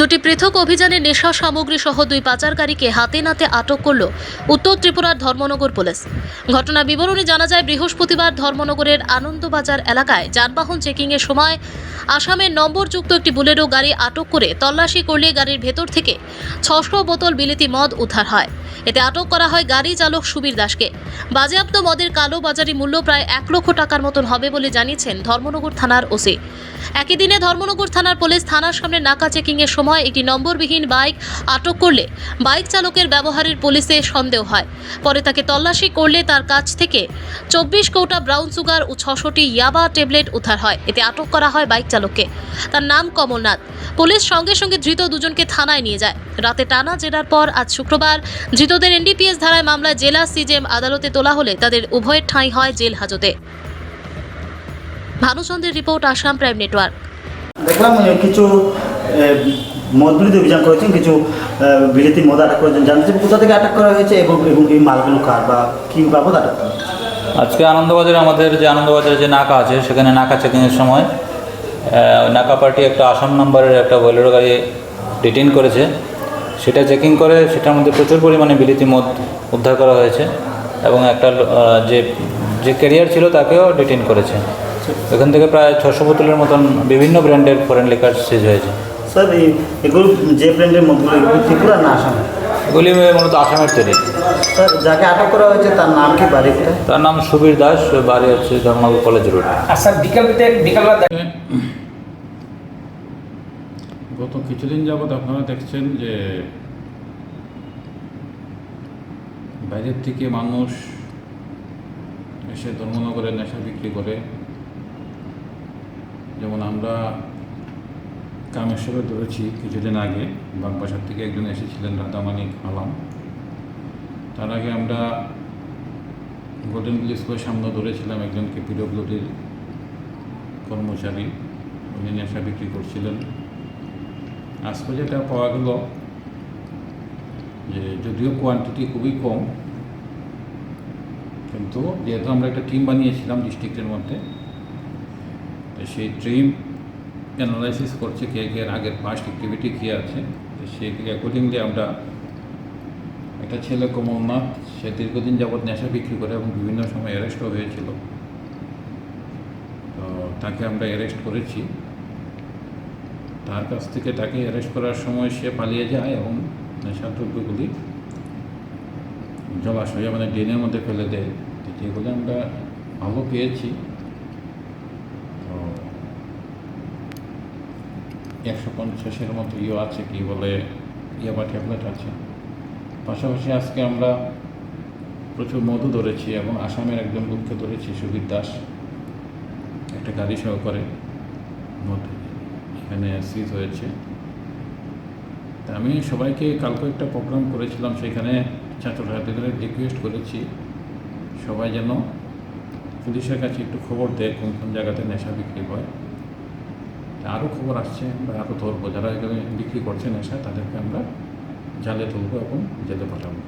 দুটি পৃথক অভিযানে নেশা সামগ্রী সহ দুই পাচারকারীকে হাতে নাতে আটক করল উত্তর ত্রিপুরার ধর্মনগর পুলিশ। ঘটনা বিবরণী জানা যায়, বৃহস্পতিবার ধর্মনগরের আনন্দবাজার এলাকায় যানবাহন চেকিংয়ের সময় আসামের নম্বরযুক্ত একটি বুলেরো গাড়ি আটক করে তল্লাশি করলে গাড়ির ভেতর থেকে ৬০০ বোতল বিলেতি মদ উদ্ধার হয়। এতে আটক করা হয় গাড়ি চালক সুবীর দাসকে। বাজেয়াপ্ত মদের কালো বাজারি মূল্য প্রায় ১ লক্ষ টাকার মতন হবে বলে জানিয়েছেন ধর্মনগর থানার ওসি। একই দিনে ধর্মনগর থানার পুলিশ থানার সামনে নাকা চেকিংয়ের সময় একটি নম্বরবিহীন বাইক আটক করলে বাইক চালকের ব্যবহারের পুলিশে সন্দেহ হয়। পরে তাকে তল্লাশি করলে তার কাছ থেকে ২৪ কৌটা ব্রাউন সুগার ও ৬০০টি ইয়াবা ট্যাবলেট উদ্ধার হয়। এতে আটক করা হয় বাইক চালককে। তার নাম কমলনাথ। পুলিশ সঙ্গে সঙ্গে ধৃত দুজনকে থানায় নিয়ে যায়। রাতে টানা জেরার পর আজ শুক্রবার ধৃতদের এনডিপিএস ধারায় মামলায় জেলা সিজেএম আদালতে তোলা হলে তাদের উভয়ের ঠাঁই হয় জেল হাজতে। ভানুচন্দ্রের রিপোর্ট, আসাম প্রাইম নেটওয়ার্ক। দেখলাম কিছু মদ বিরোধী অভিযান করেছেন, কিছু বিলেতি মদ আটক করেছেন। জানতে চাই কোথা থেকে আটক করা হয়েছে এবং এই মালগুলো কার বা কী বাবদ আটক করা? আজকে আনন্দবাজারে আমাদের যে আনন্দবাজারে যে নাকা আছে সেখানে নাকা চেকিংয়ের সময় নাকা পার্টি একটা আসাম নাম্বারের একটা বোলেরো গাড়ি ডিটেইন করেছে। সেটা চেকিং করে সেটার মধ্যে প্রচুর পরিমাণে বিলেতি মদ উদ্ধার করা হয়েছে এবং একটা যে ক্যারিয়ার ছিল তাকেও ডিটেইন করেছে। এখান থেকে প্রায় ৬০০ বোতলের মতন বিভিন্ন ব্র্যান্ডের ফরেন লিকার সিজ হয়েছে। স্যার এগুলো যে ব্র্যান্ডের মদগুলো এগুলো ত্রিপুরা না আসাম? এগুলি মূলত আসামের তৈরি। স্যার যাকে আটক করা হয়েছে তার নাম কি, বাড়ি কোথায়? তার নাম সুবীর দাস, বাড়ি হচ্ছে ধর্মনগর কলেজ রোড। স্যার বিকালবেলা গত কিছুদিন যাবৎ আপনারা দেখছেন যে বাইরের থেকে মানুষ এসে ধর্মনগরে নেশা বিক্রি করে। যেমন আমরা কামেশ্বরে ধরেছি কিছুদিন আগে, বাগবাসার থেকে একজন এসেছিলেন রাধামানিক আলাম। তার আগে আমরা গোল্ডেন পুলিশ স্কুলের সামনে ধরেছিলাম একজনকে, পিডব্লিউডির কর্মচারী, উনি নেশা বিক্রি করছিলেন। আজকে যেটা পাওয়া গেল যে যদিও কোয়ান্টিটি খুবই কম, কিন্তু যেহেতু আমরা একটা টিম বানিয়েছিলাম ডিস্ট্রিক্টের মধ্যে, তো সেই টিম অ্যানালাইসিস করছে কে কে আগের পাস্ট অ্যাক্টিভিটি কী আছে। তো সেই অ্যাকর্ডিংলি আমরা একটা ছেলে কমলনাথ, সে দীর্ঘদিন যাবৎ নেশা বিক্রি করে এবং বিভিন্ন সময় অ্যারেস্টও হয়েছিল, তো তাকে আমরা অ্যারেস্ট করেছি। তার কাছ থেকে তাকে অ্যারেস্ট করার সময় সে পালিয়ে যায় এবং নেশার দ্রব্যগুলি জলাশয়ে মানে ড্রেনের মধ্যে ফেলে দেয়। তো যেগুলো আমরা ভালো পেয়েছি, তো ১৫০-এর মতো আছে, কি বলে ইয়াবা ট্যাবলেট আছে। পাশাপাশি আজকে আমরা প্রচুর মধু ধরেছি এবং আসামের একজন লোককে ধরেছি, সুবীর দাস, একটা গাড়ি সহকারে মধু এখানে সিজ হয়েছে। তা আমি সবাইকে কালকে একটা প্রোগ্রাম করেছিলাম, সেখানে ছাত্রছাত্রীদের রিকোয়েস্ট করেছি সবাই যেন পুলিশের কাছে একটু খবর দেয় কোন কোন জায়গাতে নেশা বিক্রি হয়। আরও খবর আসছে, আমরা আরও ধরবো যারা এখানে বিক্রি করছে নেশা, তাদেরকে আমরা জালে তুলবো এবং জেলে পাঠাবো।